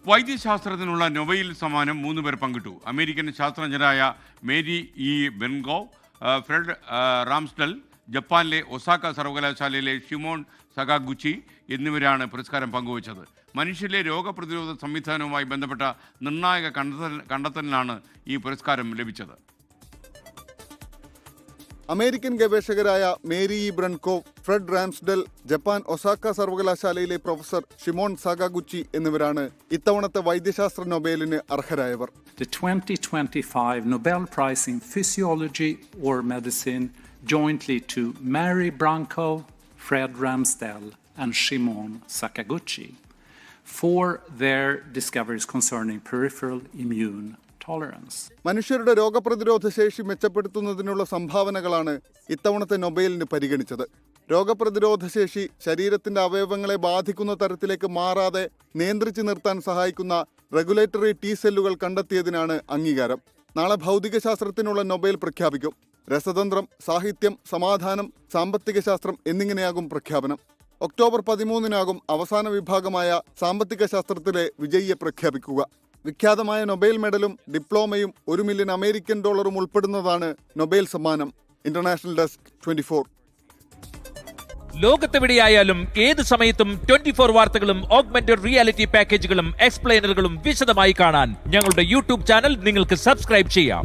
വൈദ്യശാസ്ത്രത്തിനുള്ള Nobel സമ്മാനം 3 പേർ പങ്കിട്ടു. അമേരിക്കൻ ശാസ്ത്രജ്ഞരായ Mary E Brunkow, Fred Ramsdell, ജപ്പാനിലെ ഒസാക്ക സർവകലാശാലയിലെ ഷിമോൺ സകാഗുച്ചി എന്നിവരാണ് പുരസ്കാരം പങ്കുവച്ചത്. മനുഷ്യരിലെ രോഗപ്രതിരോധ സംവിധാനവുമായി ബന്ധപ്പെട്ട നിർണായക കണ്ടെത്തലിനാണ് ഈ പുരസ്കാരം ലഭിച്ചത്. അമേരിക്കൻ ഗവേഷകരായ Mary E Brunkow, Fred Ramsdell, Japan Osaka സർവകലാശാലയിലെ പ്രൊഫസർ ഷിമോൺ സകാഗുച്ചി എന്നിവരാണ് ഇത്തവണത്തെ വൈദ്യശാസ്ത്ര നൊബേലിന് അർഹരായവർ. The 2025 Nobel Prize in Physiology or Medicine jointly to Mary Brankov, Fred Ramsdell and Shimon Sakaguchi for their discoveries concerning peripheral immune tolerance. മനുഷ്യരുടെ രോഗപ്രതിരോധ ശേഷി മെച്ചപ്പെടുത്തുന്നതിനുള്ള സംഭാവനകളാണ് ഇത്തവണത്തെ നൊബേലിന് പരിഗണിച്ചത്. രോഗപ്രതിരോധ ശേഷി ശരീരത്തിന്റെ അവയവങ്ങളെ ബാധിക്കുന്ന തരത്തിലേക്ക് മാറാതെ നിയന്ത്രിച്ചു നിർത്താൻ സഹായിക്കുന്ന റെഗുലേറ്ററി ടി സെല്ലുകൾ കണ്ടെത്തിയതിനാണ് അംഗീകാരം. നാളെ ഭൗതികശാസ്ത്രത്തിനുള്ള നൊബേൽ പ്രഖ്യാപിക്കും. രസതന്ത്രം, സാഹിത്യം, സമാധാനം, സാമ്പത്തിക ശാസ്ത്രം എന്നിങ്ങനെയാകും പ്രഖ്യാപനം. ഒക്ടോബർ 13-നാകും അവസാന വിഭാഗമായ സാമ്പത്തിക ശാസ്ത്രത്തിലെ വിജയിയെ പ്രഖ്യാപിക്കുക. വിഖ്യാതമായ നൊബേൽ മെഡലും ഡിപ്ലോമയും $1 മില്യൺ അമേരിക്കൻ ഉൾപ്പെടുന്നതാണ് നൊബേൽ സമ്മാനം. International desk 24. ലോകത്തെവിടെയായാലും ഏത് സമയത്തും 24 വാർത്തകളും ഓഗ്മെന്റഡ് റിയാലിറ്റി പാക്കേജുകളും എക്സ്പ്ലെയിനറുകളും വിശദമായി കാണാൻ ഞങ്ങളുടെ യൂട്യൂബ് ചാനൽ നിങ്ങൾക്ക് സബ്സ്ക്രൈബ് ചെയ്യാം.